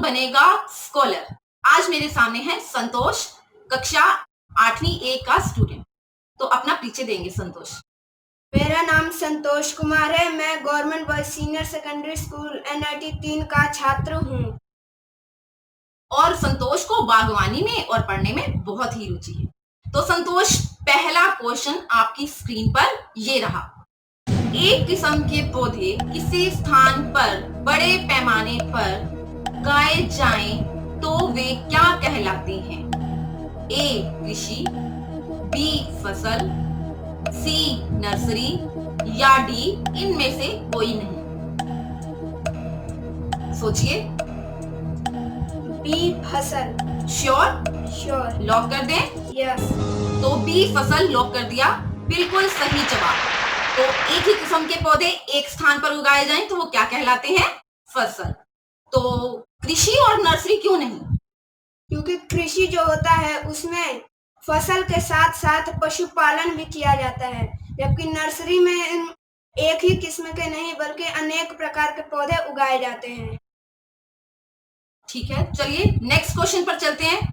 बनेगा स्कॉलर। आज मेरे सामने है संतोष, कक्षा 8वीं ए का स्टूडेंट। तो अपना परिचय देंगे संतोष। मेरा नाम संतोष कुमार है। मैं government boys senior secondary school NIT 3 का छात्र हूँ। और संतोष को बागवानी में और पढ़ने में बहुत ही रुचि है। तो संतोष, पहला क्वेश्चन आपकी स्क्रीन पर ये रहा। एक किस्म के पौधे किसी स्थान पर बड़े पैमाने पर उगाए जाएं तो वे क्या कहलाते हैं? A कृषि, B फसल, C नर्सरी या D इनमें से कोई नहीं। सोचिए। B फसल। श्योर? लॉक कर दें? यस। तो B फसल लॉक कर दिया, बिल्कुल सही जवाब। तो एक ही किस्म के पौधे एक स्थान पर उगाए जाएं तो वो क्या कहलाते हैं? फसल। तो कृषि और नर्सरी क्यों नहीं? क्योंकि कृषि जो होता है उसमें फसल के साथ साथ पशुपालन भी किया जाता है, जबकि नर्सरी में एक ही किस्म के नहीं बल्कि अनेक प्रकार के पौधे उगाए जाते हैं। ठीक है, चलिए नेक्स्ट क्वेश्चन पर चलते हैं।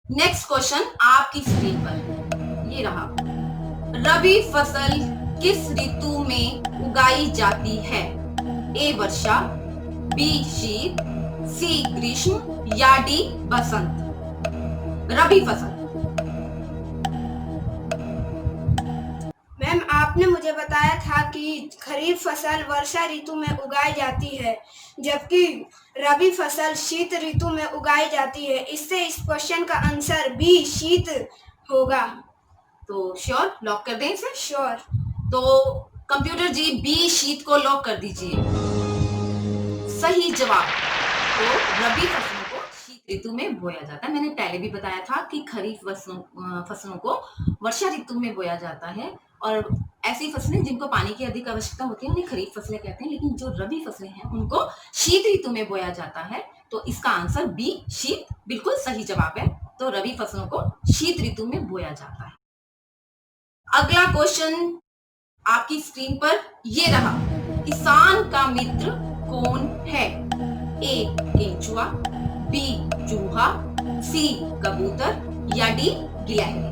नेक्स्ट क्वेश्चन आपकी स्क्रीन पर ये रहा। रबी फसल किस ऋतु में उगाई जाती है? A वर्षा, B शीत, C ग्रीष्म या D बसंत? रबी फसल। मैम, आपने मुझे बताया था कि खरीफ फसल वर्षा ऋतु में उगाई जाती है, जबकि रबी फसल शीत ऋतु में उगाई जाती है। इससे इस क्वेश्चन का आंसर B शीत होगा। तो श्योर? लॉक कर दें इसे? श्योर। तो कंप्यूटर जी B शीत को लॉक कर दीजिए। सही जवाब। तो रबी फसलों को शीत ऋतु में बोया जाता है। मैंने पहले भी बताया था कि खरीफ फसलों को वर्षा ऋतु में बोया जाता है, और ऐसी फसलें जिनको पानी की अधिक आवश्यकता होती है उन्हें खरीफ फसलें कहते हैं, लेकिन जो रबी फसलें हैं उनको शीत ऋतु में बोया जाता है। तो इसका आंसर B शीत बिल्कुल सही जवाब है। तो रबी फसलों को शीत ऋतु में बोया जाता है। अगला क्वेश्चन आपकी स्क्रीन पर ये रहा। किसान का मित्र कौन है? A केंचुआ, B चूहा, C कबूतर या D गिलहरी?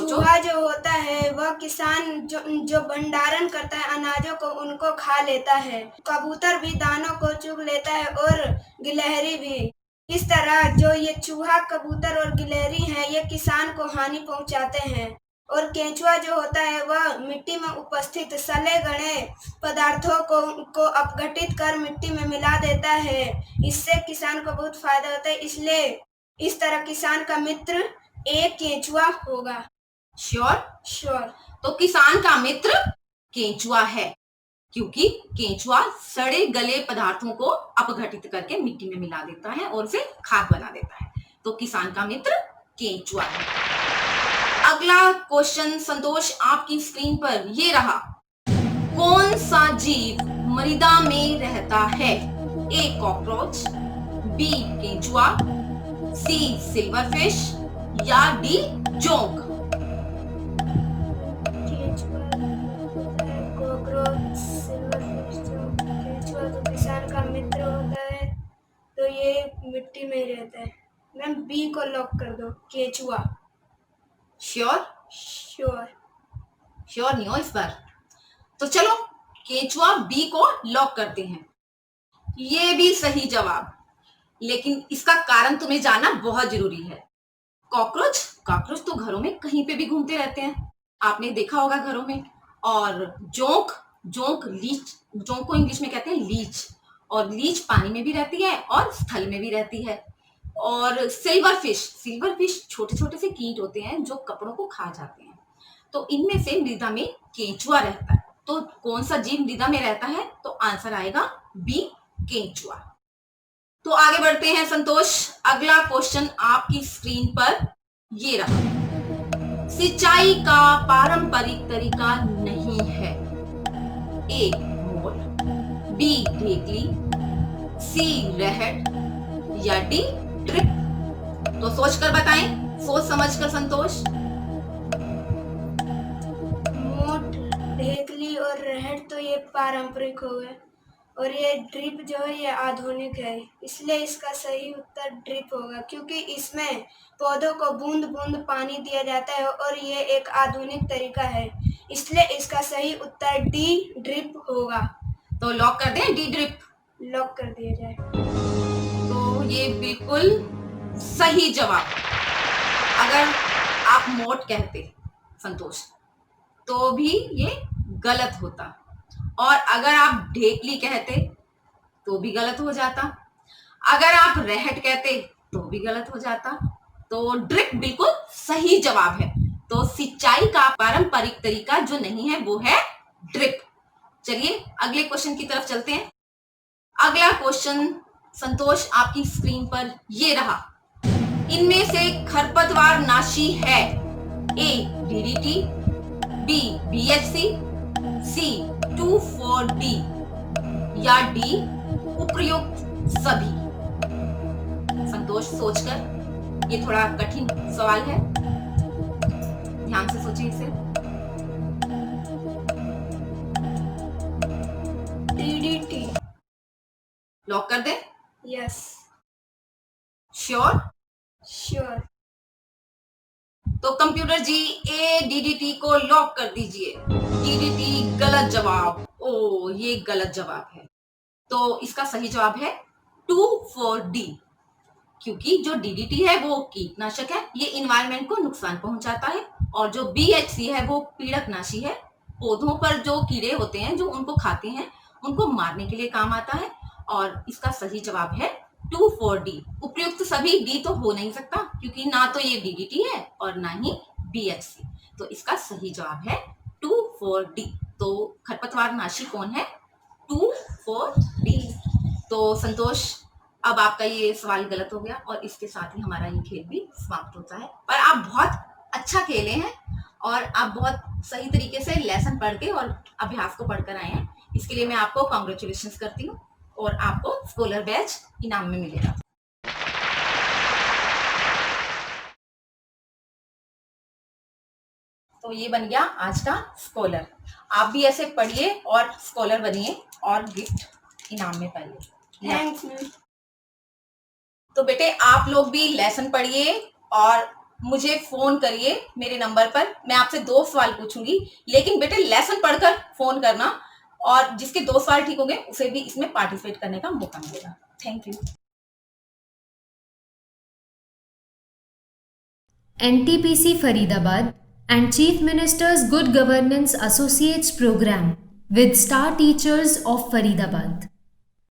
चूहा जो होता है वह किसान जो भंडारण करता है अनाजों को, उनको खा लेता है। कबूतर भी दानों को चुग लेता है और गिलहरी भी। इस तरह जो ये चूहा, कबूतर और गिलहरी हैं, ये किसान को हानि पहुंचाते हैं। और केंचुआ जो होता है वह मिट्टी में उपस्थित सले गले पदार्थों को अपघटित कर मिट्टी में मिला देता है। इससे किसान को बहुत फायदा होता है, इसलिए इस तरह किसान का मित्र A केंचुआ होगा। श्योर? तो किसान का मित्र केंचुआ है, क्योंकि केंचुआ सड़े गले पदार्थों को अपघटित करके मिट्टी में मिला देता है और उसे खाद बना देता है। तो किसान का मित्र केंचुआ है। अगला क्वेश्चन संतोष आपकी स्क्रीन पर ये रहा। कौन सा जीव मृदा में रहता है? A कॉकरोच, B केंचुआ, C सिल्वरफिश या D जोंक? कॉकरोच, सिल्वरफिश, जोंक। केंचुआ तो किसान का मित्र होता है, तो ये मिट्टी में ही रहता है। मैम, B को लॉक कर दो, केंचुआ। श्योर नहीं हो इस बार? तो चलो केंचुआ B को लॉक करते हैं। ये भी सही जवाब, लेकिन इसका कारण तुम्हें जानना बहुत जरूरी है। कॉकरोच तो घरों में कहीं पे भी घूमते रहते हैं, आपने देखा होगा घरों में। और जोंक को इंग्लिश में कहते हैं लीच, और लीच पानी में भी रहती है और स्थल में भी रहती है। और सिल्वरफिश छोटे छोटे से कीट होते हैं जो कपड़ों को खा जाते हैं। तो इनमें से मृदा में केंचुआ रहता है। तो कौन सा जीव मृदा में रहता है? तो आंसर आएगा B केंचुआ। तो आगे बढ़ते हैं संतोष। अगला क्वेश्चन आपकी स्क्रीन पर ये रहा। सिंचाई का पारंपरिक तरीका नहीं है। A मोर, B ढेकली, C रहट या D ड्रिप? तो सोच कर बताएं, सोच समझ कर संतोष। मोट, ढेकली और रहट तो ये पारंपरिक हो गए। और ये ड्रिप जो है ये आधुनिक है, इसलिए इसका सही उत्तर ड्रिप होगा, क्योंकि इसमें पौधों को बूंद बूंद पानी दिया जाता है और ये एक आधुनिक तरीका है, इसलिए इसका सही उत्तर डी ड्रिप होगा। तो लॉक कर दें डी ड्रिप? लॉक कर दिया जाए। तो ये बिल्कुल सही जवाब। अगर आप मोट कहते संतोष तो भी ये गलत होता, और अगर आप ढेकली कहते तो भी गलत हो जाता, अगर आप रहट कहते तो भी गलत हो जाता। तो ड्रिप बिल्कुल सही जवाब है। तो सिंचाई का पारंपरिक तरीका जो नहीं है वो है ड्रिप। चलिए अगले क्वेश्चन की तरफ चलते हैं। अगला क्वेश्चन संतोष आपकी स्क्रीन पर ये रहा। इनमें से खरपतवार नाशी है ए डीडीटी, बी बीएचसी, सी 2,4-D या डी उपयुक्त सभी। संतोष सोचकर, ये थोड़ा कठिन सवाल है, ध्यान से सोचिए इसे। डीडीटी लॉक कर दे? यस। श्योर? श्योर। तो कंप्यूटर जी ए डीडीटी को लॉक कर दीजिए। डीडीटी गलत जवाब। ओ ये गलत जवाब है। तो इसका सही जवाब है 2,4-D, क्योंकि जो डीडीटी है वो कीटनाशक है, ये इन्वायरमेंट को नुकसान पहुंचाता है, और जो बीएचसी है वो पीड़कनाशी है। पौधों पर जो कीड़े होते हैं जो उनको खाते हैं उनको मारने के लिए काम आता है। और इसका सही जवाब है 2,4-D। उपयुक्त सभी डी तो हो नहीं सकता, क्योंकि ना तो ये डीडीटी है और ना ही बीएचसी। तो इसका सही जवाब है 2,4-D। तो खरपतवार नाशी कौन है? 2,4-D। तो संतोष अब आपका ये सवाल गलत हो गया, और इसके साथ ही हमारा ये खेल भी समाप्त होता है। पर आप बहुत अच्छा खेले हैं और आप बहुत सही तरीके से लेसन पढ़ के और अभ्यास को पढ़कर आए हैं। इसके लिए मैं आपको कॉन्ग्रेचुलेशंस करती हूँ, और आपको स्कॉलर बैच इनाम में मिलेगा। तो ये बन गया आज का स्कॉलर। आप भी ऐसे पढ़िए और स्कॉलर बनिए और गिफ्ट इनाम में पाइए। Thanks ma'am. तो बेटे आप लोग भी लेसन पढ़िए और मुझे फोन करिए मेरे नंबर पर। मैं आपसे 2 सवाल पूछूंगी, लेकिन बेटे लेसन पढ़कर फोन करना, और जिसके 2 सवाल ठीक होंगे उसे भी इसमें पार्टिसिपेट करने का मौका मिलेगा। Thank you. NTPC Faridabad and Chief Minister's Good Governance Associates Program with Star Teachers of Faridabad.